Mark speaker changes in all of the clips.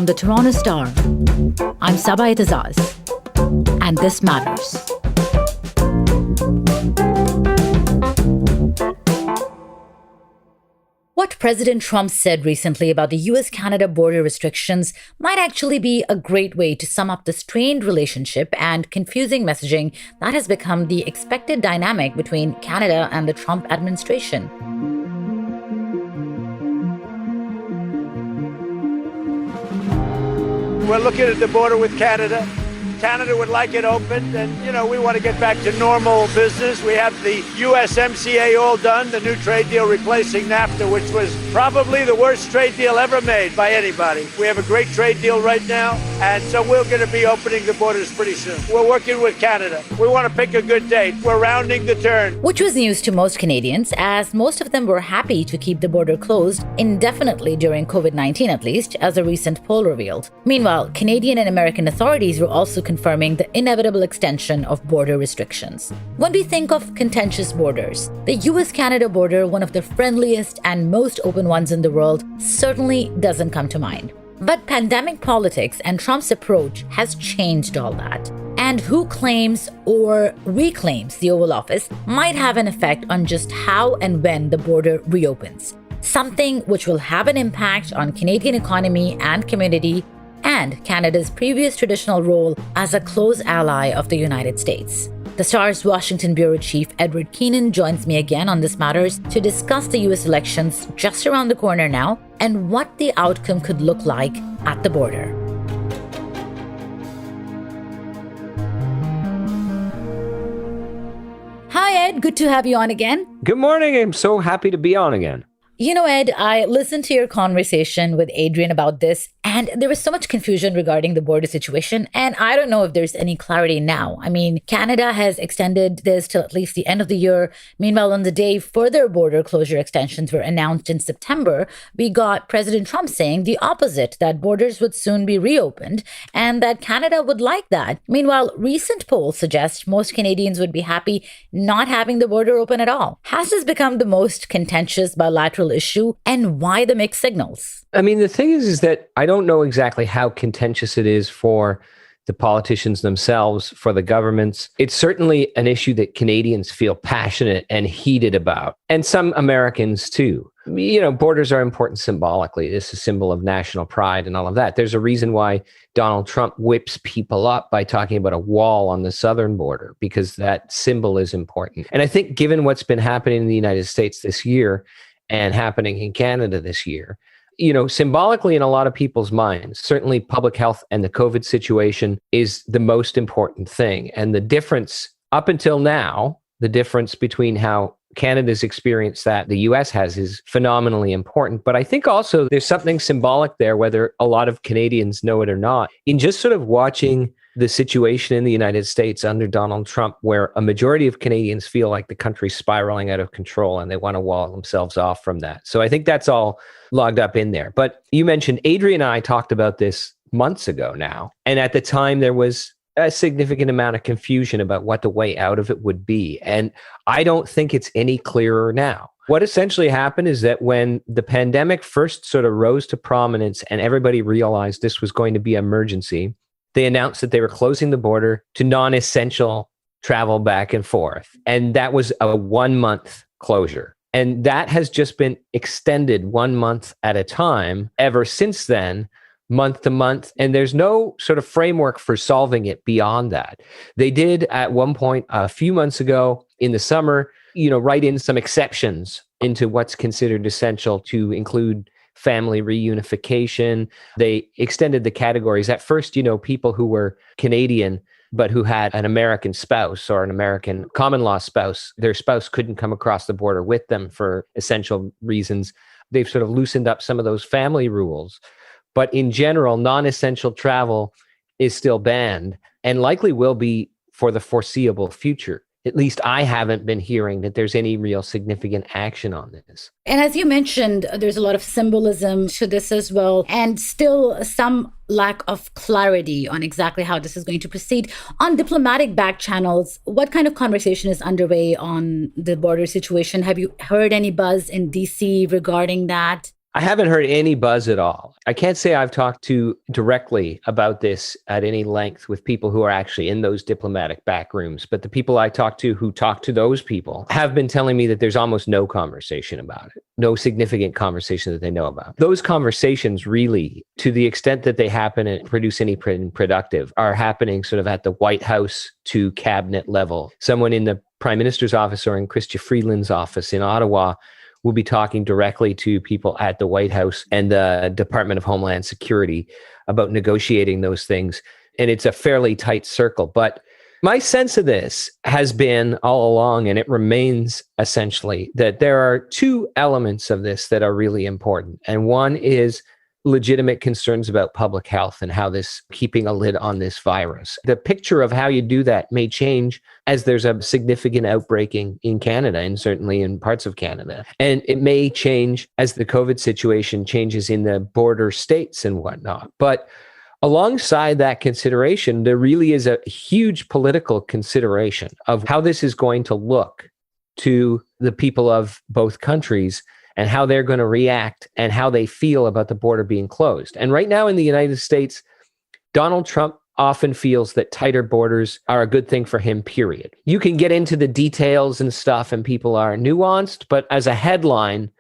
Speaker 1: From the Toronto Star, I'm Saba Eitizaz, and this matters. What President Trump said recently about the U.S.-Canada border restrictions might actually be a great way to sum up the strained relationship and confusing messaging that has become the expected dynamic between Canada and the Trump administration.
Speaker 2: We're looking at the border with Canada. Canada would like it opened, and, we want to get back to normal business. We have the USMCA all done, the new trade deal replacing NAFTA, which was probably the worst trade deal ever made by anybody. We have a great trade deal right now, and so we're going to be opening the borders pretty soon. We're working with Canada. We want to pick a good date. We're rounding the turn.
Speaker 1: Which was news to most Canadians, as most of them were happy to keep the border closed indefinitely during COVID-19 at least, as a recent poll revealed. Meanwhile, Canadian and American authorities were also confirming the inevitable extension of border restrictions. When we think of contentious borders, the US-Canada border, one of the friendliest and most open ones in the world, certainly doesn't come to mind. But pandemic politics and Trump's approach has changed all that. And who claims or reclaims the Oval Office might have an effect on just how and when the border reopens. Something which will have an impact on Canadian economy and community, and Canada's previous traditional role as a close ally of the United States. The Star's Washington Bureau Chief Edward Keenan joins me again on This Matters to discuss the U.S. elections just around the corner now and what the outcome could look like at the border. Hi, Ed. Good to have you on again.
Speaker 3: Good morning. I'm so happy to be on again.
Speaker 1: You know, Ed, I listened to your conversation with Adrian about this, and there was so much confusion regarding the border situation, and I don't know if there's any clarity now. I mean, Canada has extended this till at least the end of the year. Meanwhile, on the day further border closure extensions were announced in September, we got President Trump saying the opposite, that borders would soon be reopened, and that Canada would like that. Meanwhile, recent polls suggest most Canadians would be happy not having the border open at all. Has this become the most contentious bilateral issue, and why the mixed signals?
Speaker 3: I mean, the thing is that I don't know exactly how contentious it is for the politicians themselves, for the governments. It's certainly an issue that Canadians feel passionate and heated about, and some Americans too. Borders are important symbolically. It's a symbol of national pride and all of that. There's a reason why Donald Trump whips people up by talking about a wall on the southern border, because that symbol is important. And I think given what's been happening in the United States this year, and happening in Canada this year, symbolically in a lot of people's minds, certainly public health and the COVID situation is the most important thing. And the difference up until now, the difference between how Canada's experienced that the US has is phenomenally important. But I think also there's something symbolic there, whether a lot of Canadians know it or not, in just sort of watching the situation in the United States under Donald Trump, where a majority of Canadians feel like the country's spiraling out of control and they want to wall themselves off from that. So I think that's all logged up in there. But you mentioned Adrian and I talked about this months ago now. And at the time, there was a significant amount of confusion about what the way out of it would be. And I don't think it's any clearer now. What essentially happened is that when the pandemic first sort of rose to prominence and everybody realized this was going to be an emergency, they announced that they were closing the border to non-essential travel back and forth. And that was a 1-month closure. And that has just been extended 1 month at a time ever since then, month to month. And there's no sort of framework for solving it beyond that. They did at one point a few months ago in the summer, write in some exceptions into what's considered essential to include family reunification. They extended the categories. At first, people who were Canadian, but who had an American spouse or an American common law spouse, their spouse couldn't come across the border with them for essential reasons. They've sort of loosened up some of those family rules. But in general, non-essential travel is still banned and likely will be for the foreseeable future. At least I haven't been hearing that there's any real significant action on this.
Speaker 1: And as you mentioned, there's a lot of symbolism to this as well, and still some lack of clarity on exactly how this is going to proceed. On diplomatic back channels, what kind of conversation is underway on the border situation? Have you heard any buzz in DC regarding that?
Speaker 3: I haven't heard any buzz at all. I can't say I've talked to directly about this at any length with people who are actually in those diplomatic back rooms, but the people I talk to who talk to those people have been telling me that there's almost no conversation about it, no significant conversation that they know about. Those conversations really, to the extent that they happen and produce any productive, are happening sort of at the White House to cabinet level. Someone in the Prime Minister's office or in Chrystia Freeland's office in Ottawa will be talking directly to people at the White House and the Department of Homeland Security about negotiating those things. And it's a fairly tight circle. But my sense of this has been all along, and it remains essentially, that there are two elements of this that are really important. And one is legitimate concerns about public health and how this keeping a lid on this virus. The picture of how you do that may change as there's a significant outbreaking in Canada and certainly in parts of Canada. And it may change as the COVID situation changes in the border states and whatnot. But alongside that consideration, there really is a huge political consideration of how this is going to look to the people of both countries and how they're going to react and how they feel about the border being closed. And right now in the United States, Donald Trump often feels that tighter borders are a good thing for him, period. You can get into the details and stuff, and people are nuanced, but as a headline,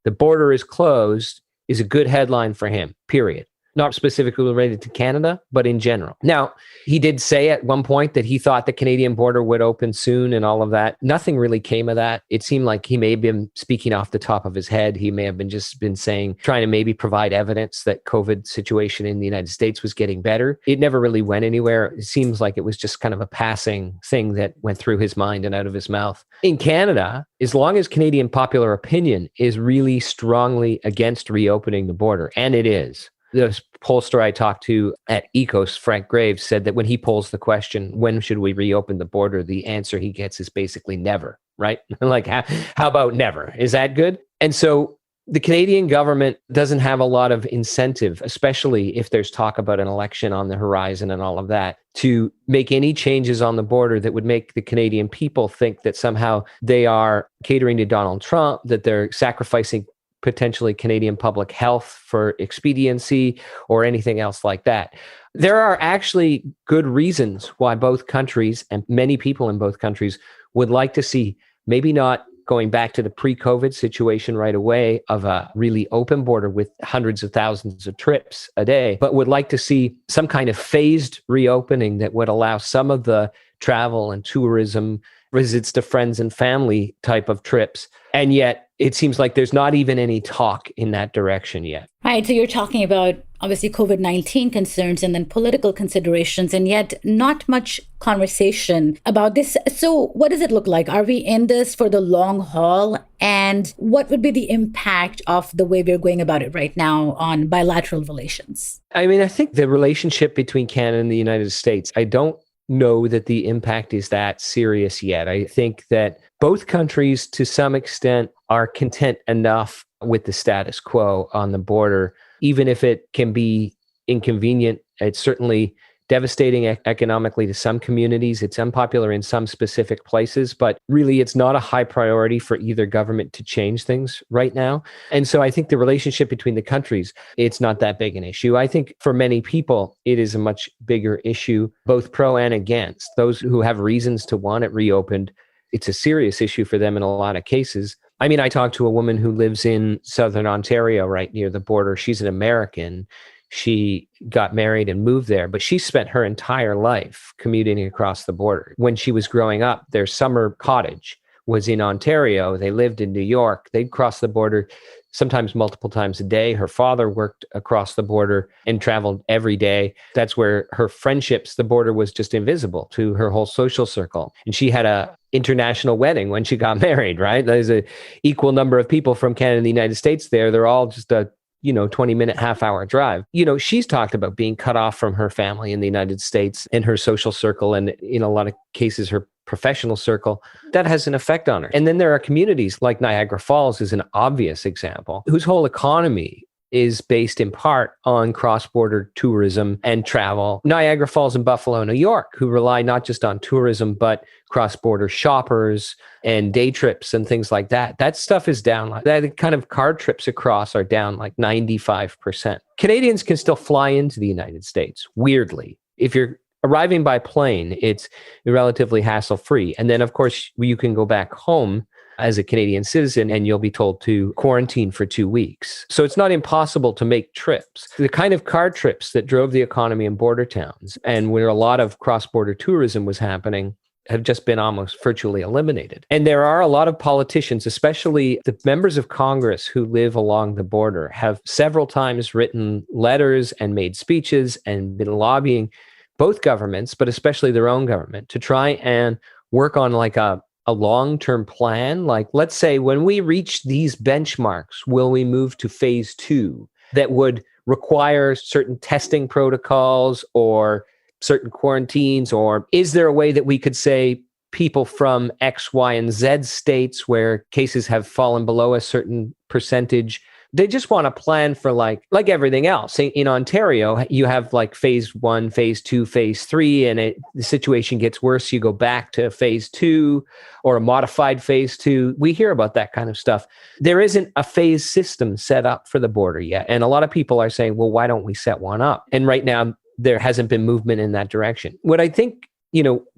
Speaker 3: the border is closed is a good headline for him, period. Not specifically related to Canada, but in general. Now, he did say at one point that he thought the Canadian border would open soon and all of that. Nothing really came of that. It seemed like he may have been speaking off the top of his head. He may have been saying, trying to maybe provide evidence that COVID situation in the United States was getting better. It never really went anywhere. It seems like it was just kind of a passing thing that went through his mind and out of his mouth. In Canada, as long as Canadian popular opinion is really strongly against reopening the border, and it is, the pollster I talked to at ECOS, Frank Graves, said that when he polls the question, when should we reopen the border, the answer he gets is basically never, right? Like, how about never? Is that good? And so the Canadian government doesn't have a lot of incentive, especially if there's talk about an election on the horizon and all of that, to make any changes on the border that would make the Canadian people think that somehow they are catering to Donald Trump, that they're sacrificing potentially Canadian public health for expediency or anything else like that. There are actually good reasons why both countries and many people in both countries would like to see, maybe not going back to the pre-COVID situation right away of a really open border with hundreds of thousands of trips a day, but would like to see some kind of phased reopening that would allow some of the travel and tourism, visits to friends and family type of trips. And yet it seems like there's not even any talk in that direction yet.
Speaker 1: Right. So you're talking about obviously COVID-19 concerns and then political considerations, and yet not much conversation about this. So what does it look like? Are we in this for the long haul? And what would be the impact of the way we're going about it right now on bilateral relations?
Speaker 3: I mean, I think the relationship between Canada and the United States, I don't know that the impact is that serious yet. I think that both countries, to some extent, are content enough with the status quo on the border, even if it can be inconvenient. It's certainly devastating economically to some communities. It's unpopular in some specific places, but really it's not a high priority for either government to change things right now. And so I think the relationship between the countries, it's not that big an issue. I think for many people, it is a much bigger issue, both pro and against. Those who have reasons to want it reopened, it's a serious issue for them in a lot of cases. I mean, I talked to a woman who lives in Southern Ontario, right near the border. She's an American. She got married and moved there, but she spent her entire life commuting across the border. When she was growing up, their summer cottage was in Ontario. They lived in New York. They'd cross the border sometimes multiple times a day. Her father worked across the border and traveled every day. That's where her friendships, the border was just invisible to her whole social circle. And she had a international wedding when she got married, right? There's a equal number of people from Canada and the United States there. They're all just a 20-minute, half-hour drive. She's talked about being cut off from her family in the United States and her social circle, and in a lot of cases, her professional circle. That has an effect on her. And then there are communities like Niagara Falls is an obvious example, whose whole economy is based in part on cross-border tourism and travel. Niagara Falls and Buffalo, New York, who rely not just on tourism, but cross-border shoppers and day trips and things like that. That stuff is down. Like that kind of car trips across are down like 95%. Canadians can still fly into the United States, weirdly. If you're arriving by plane, it's relatively hassle-free. And then, of course, you can go back home as a Canadian citizen and you'll be told to quarantine for 2 weeks. So it's not impossible to make trips. The kind of car trips that drove the economy in border towns and where a lot of cross-border tourism was happening have just been almost virtually eliminated. And there are a lot of politicians, especially the members of Congress who live along the border, have several times written letters and made speeches and been lobbying both governments, but especially their own government, to try and work on like a long-term plan. Like, let's say when we reach these benchmarks, will we move to phase 2 that would require certain testing protocols or certain quarantines? Or is there a way that we could say people from X, Y, and Z states where cases have fallen below a certain percentage, they just want to plan for like everything else. In Ontario, you have like phase 1, phase 2, phase 3, and the situation gets worse. You go back to phase 2 or a modified phase 2. We hear about that kind of stuff. There isn't a phase system set up for the border yet. And a lot of people are saying, well, why don't we set one up? And right now, there hasn't been movement in that direction. What I think,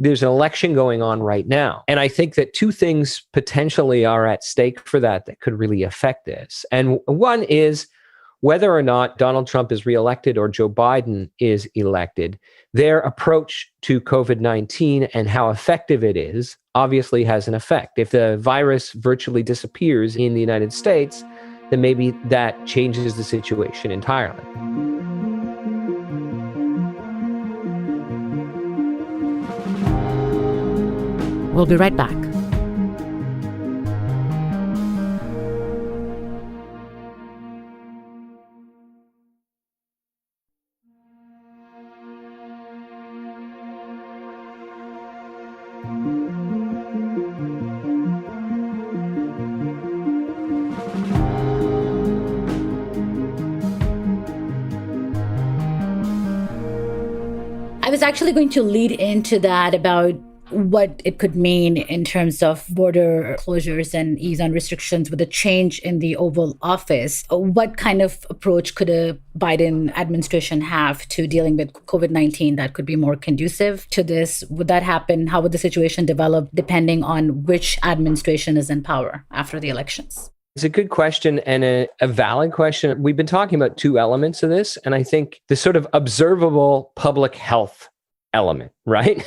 Speaker 3: there's an election going on right now. And I think that 2 things potentially are at stake for that could really affect this. And one is whether or not Donald Trump is reelected or Joe Biden is elected, their approach to COVID-19 and how effective it is obviously has an effect. If the virus virtually disappears in the United States, then maybe that changes the situation entirely.
Speaker 1: We'll be right back. I was actually going to lead into that about what it could mean in terms of border closures and ease on restrictions with a change in the Oval Office. What kind of approach could a Biden administration have to dealing with COVID-19 that could be more conducive to this? Would that happen? How would the situation develop depending on which administration is in power after the elections?
Speaker 3: It's a good question and a valid question. We've been talking about 2 elements of this, and I think the sort of observable public health element, right?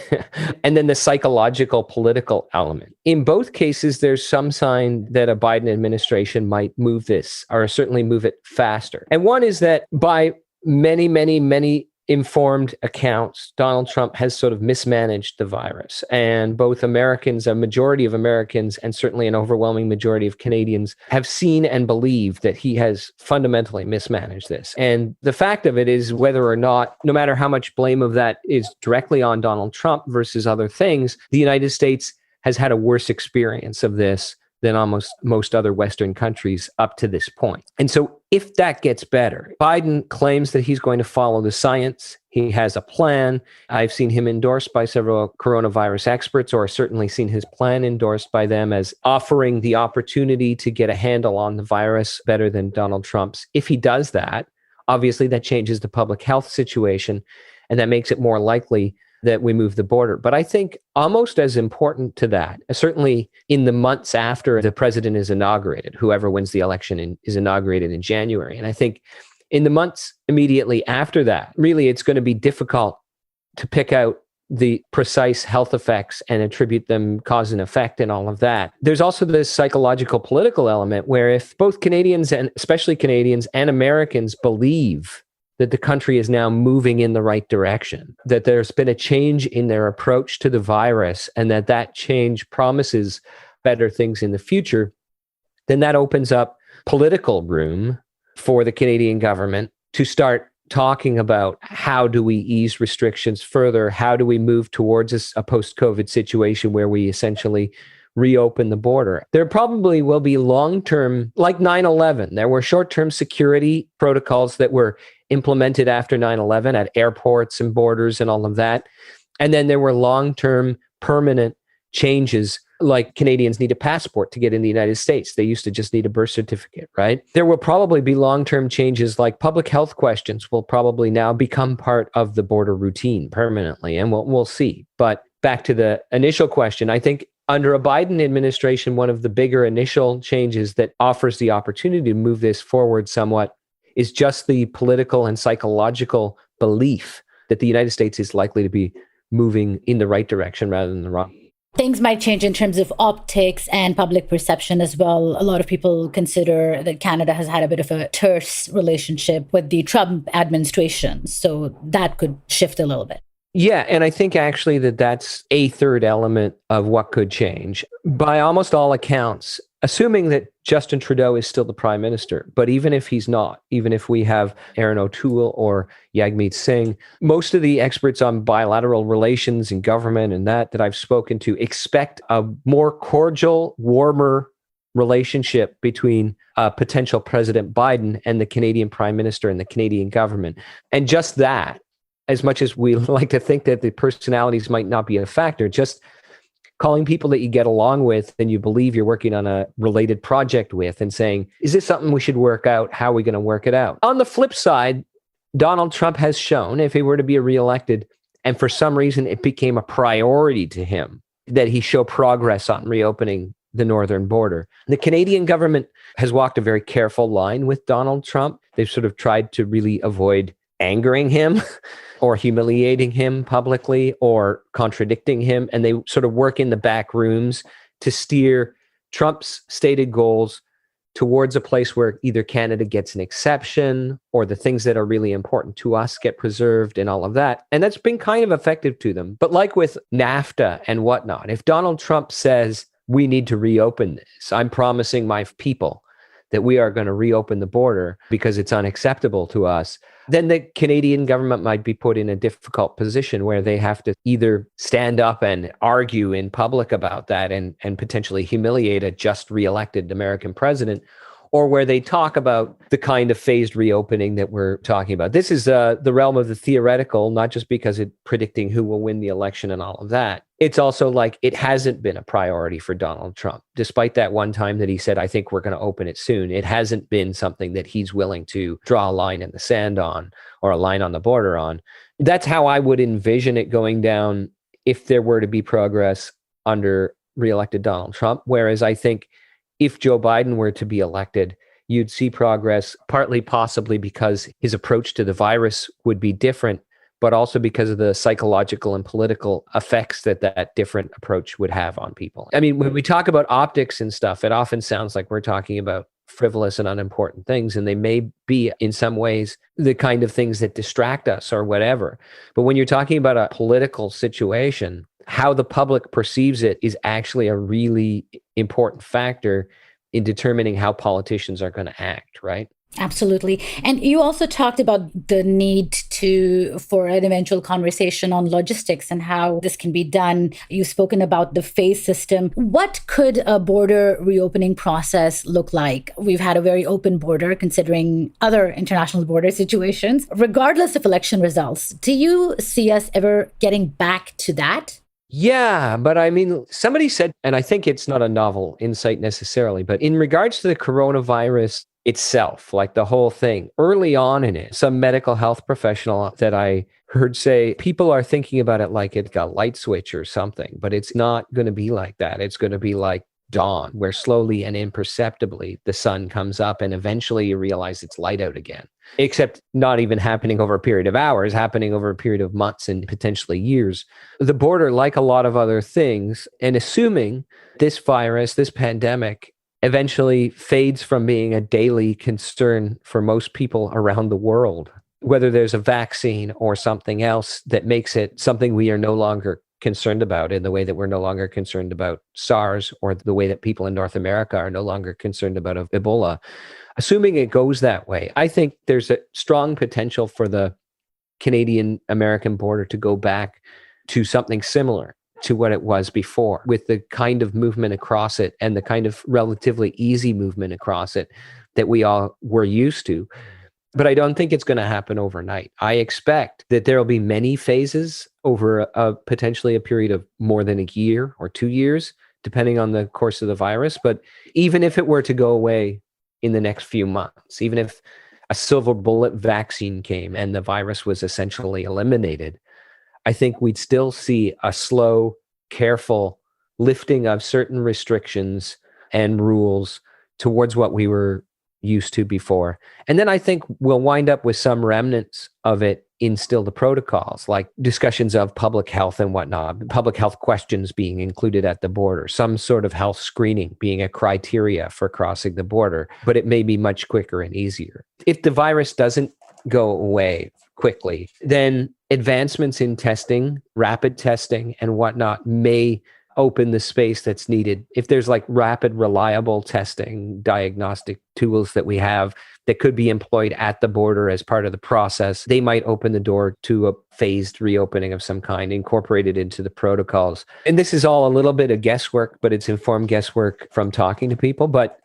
Speaker 3: And then the psychological political element. In both cases, there's some sign that a Biden administration might move this or certainly move it faster. And one is that by many informed accounts, Donald Trump has sort of mismanaged the virus. And both Americans, a majority of Americans, and certainly an overwhelming majority of Canadians have seen and believe that he has fundamentally mismanaged this. And the fact of it is, whether or not, no matter how much blame of that is directly on Donald Trump versus other things, the United States has had a worse experience of this than almost most other Western countries up to this point. And so if that gets better, Biden claims that he's going to follow the science. He has a plan. I've seen him endorsed by several coronavirus experts, or certainly seen his plan endorsed by them as offering the opportunity to get a handle on the virus better than Donald Trump's. If he does that, obviously that changes the public health situation, and that makes it more likely that we move the border. But I think almost as important to that, certainly in the months after the president is inaugurated, whoever wins the election is inaugurated in January. And I think in the months immediately after that, really it's going to be difficult to pick out the precise health effects and attribute them cause and effect and all of that. There's also this psychological political element where if both Canadians, and especially Canadians and Americans, believe that the country is now moving in the right direction, that there's been a change in their approach to the virus, and that change promises better things in the future, then that opens up political room for the Canadian government to start talking about how do we ease restrictions further? How do we move towards a post-COVID situation where we essentially reopen the border. There probably will be long-term, like 9/11. There were short-term security protocols that were implemented after 9/11 at airports and borders and all of that. And then there were long-term permanent changes, like Canadians need a passport to get in the United States. They used to just need a birth certificate, right? There will probably be long-term changes, like public health questions will probably now become part of the border routine permanently, and we'll see. But back to the initial question, I think under a Biden administration, one of the bigger initial changes that offers the opportunity to move this forward somewhat is just the political and psychological belief that the United States is likely to be moving in the right direction rather than the wrong.
Speaker 1: Things might change in terms of optics and public perception as well. A lot of people consider that Canada has had a bit of a terse relationship with the Trump administration. So that could shift a little bit.
Speaker 3: Yeah, and I think actually that's a third element of what could change. By almost all accounts, assuming that Justin Trudeau is still the prime minister, but even if he's not, even if we have Aaron O'Toole or Jagmeet Singh, most of the experts on bilateral relations and government and that I've spoken to expect a more cordial, warmer relationship between potential President Biden and the Canadian prime minister and the Canadian government. And just that, as much as we like to think that the personalities might not be a factor, just calling people that you get along with and you believe you're working on a related project with and saying, is this something we should work out? How are we going to work it out? On the flip side, Donald Trump has shown, if he were to be reelected, and for some reason it became a priority to him, that he show progress on reopening the northern border. The Canadian government has walked a very careful line with Donald Trump. They've sort of tried to really avoid angering him or humiliating him publicly or contradicting him. And they sort of work in the back rooms to steer Trump's stated goals towards a place where either Canada gets an exception or the things that are really important to us get preserved and all of that. And that's been kind of effective to them. But like with NAFTA and whatnot, if Donald Trump says, we need to reopen this, I'm promising my people that we are going to reopen the border because it's unacceptable to us, then the Canadian government might be put in a difficult position where they have to either stand up and argue in public about that and potentially humiliate a just reelected American president, or where they talk about the kind of phased reopening that we're talking about. This is the realm of the theoretical, not just because it's predicting who will win the election and all of that. It's also like it hasn't been a priority for Donald Trump. Despite that one time that he said, I think we're going to open it soon, it hasn't been something that he's willing to draw a line in the sand on or a line on the border on. That's how I would envision it going down if there were to be progress under reelected Donald Trump. Whereas I think if Joe Biden were to be elected, you'd see progress, partly possibly because his approach to the virus would be different, but also because of the psychological and political effects that different approach would have on people. I mean, when we talk about optics and stuff, it often sounds like we're talking about frivolous and unimportant things, and they may be in some ways the kind of things that distract us or whatever. But when you're talking about a political situation, how the public perceives it is actually a really important factor in determining how politicians are going to act, right?
Speaker 1: Absolutely. And you also talked about the need for an eventual conversation on logistics and how this can be done. You've spoken about the phase system. What could a border reopening process look like? We've had a very open border considering other international border situations. Regardless of election results, do you see us ever getting back to that?
Speaker 3: Yeah, but I mean, somebody said, and I think it's not a novel insight necessarily, but in regards to the coronavirus itself, like the whole thing, early on in it, some medical health professional that I heard say, people are thinking about it like it's a light switch or something, but it's not going to be like that. It's going to be like dawn, where slowly and imperceptibly the sun comes up and eventually you realize it's light out again. Except not even happening over a period of hours, happening over a period of months and potentially years. The border, like a lot of other things, and assuming this virus, this pandemic, eventually fades from being a daily concern for most people around the world, whether there's a vaccine or something else that makes it something we are no longer concerned about in the way that we're no longer concerned about SARS, or the way that people in North America are no longer concerned about Ebola. Assuming it goes that way, I think there's a strong potential for the Canadian-American border to go back to something similar. to what it was before, with the kind of movement across it and the kind of relatively easy movement across it that we all were used to. But I don't think it's going to happen overnight. I expect that there will be many phases over potentially a period of more than a year or 2 years, depending on the course of the virus. But even if it were to go away in the next few months, even if a silver bullet vaccine came and the virus was essentially eliminated, I think we'd still see a slow, careful lifting of certain restrictions and rules towards what we were used to before. And then I think we'll wind up with some remnants of it in still the protocols, like discussions of public health and whatnot, public health questions being included at the border, some sort of health screening being a criteria for crossing the border, but it may be much quicker and easier. If the virus doesn't go away quickly, then advancements in testing, rapid testing and whatnot may open the space that's needed. If there's like rapid, reliable testing, diagnostic tools that we have that could be employed at the border as part of the process, they might open the door to a phased reopening of some kind, incorporated into the protocols. And this is all a little bit of guesswork, but it's informed guesswork from talking to people. But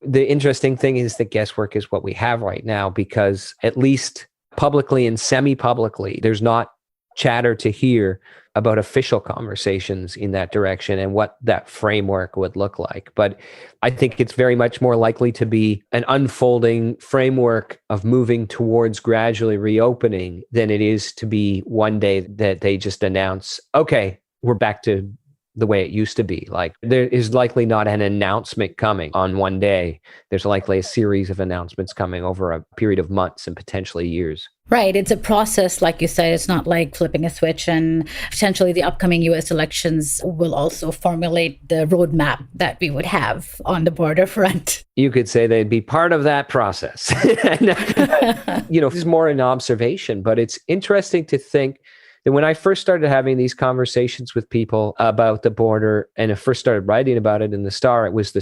Speaker 3: the interesting thing is that guesswork is what we have right now, because at least publicly and semi-publicly, there's not chatter to hear about official conversations in that direction and what that framework would look like. But I think it's very much more likely to be an unfolding framework of moving towards gradually reopening than it is to be one day that they just announce, okay, we're back to the way it used to be. Like, there is likely not an announcement coming on one day. There's likely a series of announcements coming over a period of months and potentially years.
Speaker 1: Right. It's a process, like you said. It's not like flipping a switch, and potentially the upcoming U.S. elections will also formulate the roadmap that we would have on the border front.
Speaker 3: You could say they'd be part of that process. This is more an observation, but it's interesting to think that when I first started having these conversations with people about the border, and I first started writing about it in the Star, it was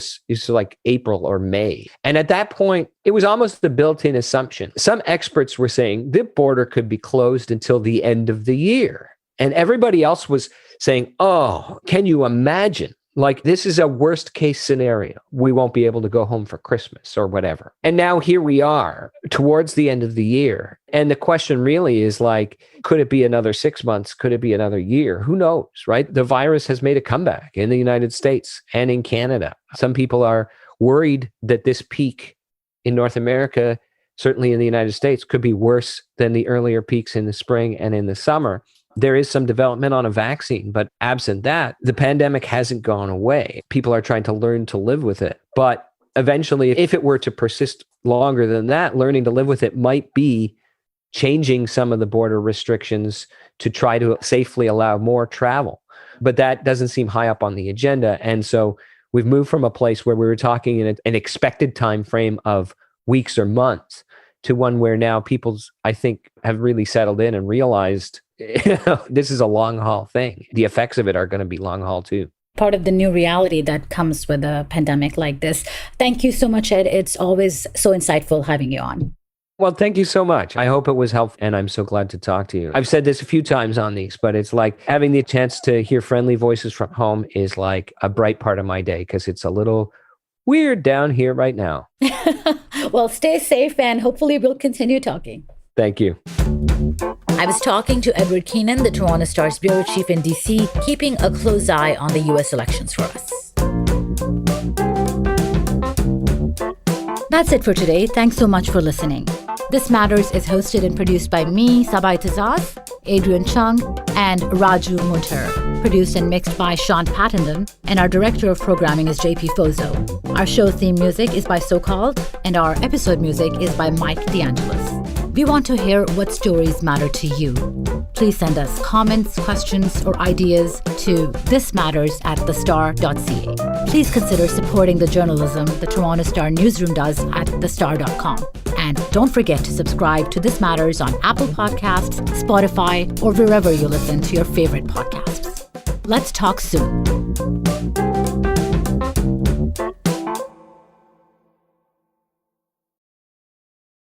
Speaker 3: like April or May. And at that point, it was almost the built-in assumption. Some experts were saying the border could be closed until the end of the year. And everybody else was saying, oh, can you imagine? Like, this is a worst case scenario. We won't be able to go home for Christmas or whatever. And now here we are towards the end of the year. And the question really is like, could it be another 6 months? Could it be another year? Who knows, right? The virus has made a comeback in the United States and in Canada. Some people are worried that this peak in North America, certainly in the United States, could be worse than the earlier peaks in the spring and in the summer. There is some development on a vaccine, but absent that, the pandemic hasn't gone away. People are trying to learn to live with it. But eventually, if it were to persist longer than that, learning to live with it might be changing some of the border restrictions to try to safely allow more travel. But that doesn't seem high up on the agenda. And so we've moved from a place where we were talking in an expected time frame of weeks or months to one where now people, I think, have really settled in and realized this is a long haul thing. The effects of it are going to be long haul too.
Speaker 1: Part of the new reality that comes with a pandemic like this. Thank you so much, Ed. It's always so insightful having you on.
Speaker 3: Well, thank you so much. I hope it was helpful, and I'm so glad to talk to you. I've said this a few times on these, but it's like having the chance to hear friendly voices from home is like a bright part of my day, because it's a little weird down here right now.
Speaker 1: Well, stay safe, and hopefully we'll continue talking.
Speaker 3: Thank you.
Speaker 1: I was talking to Edward Keenan, the Toronto Star's bureau chief in DC, keeping a close eye on the U.S. elections for us. That's it for today. Thanks so much for listening. This Matters is hosted and produced by me, Saba Eitizaz, Adrian Chung, and Raju Munter. Produced and mixed by Sean Pattenden, and our director of programming is JP Fozo. Our show theme music is by So Called, and our episode music is by Mike DeAngelis. We want to hear what stories matter to you. Please send us comments, questions, or ideas to thismatters@thestar.ca. Please consider supporting the journalism the Toronto Star newsroom does at thestar.com. And don't forget to subscribe to This Matters on Apple Podcasts, Spotify, or wherever you listen to your favorite podcasts. Let's talk soon.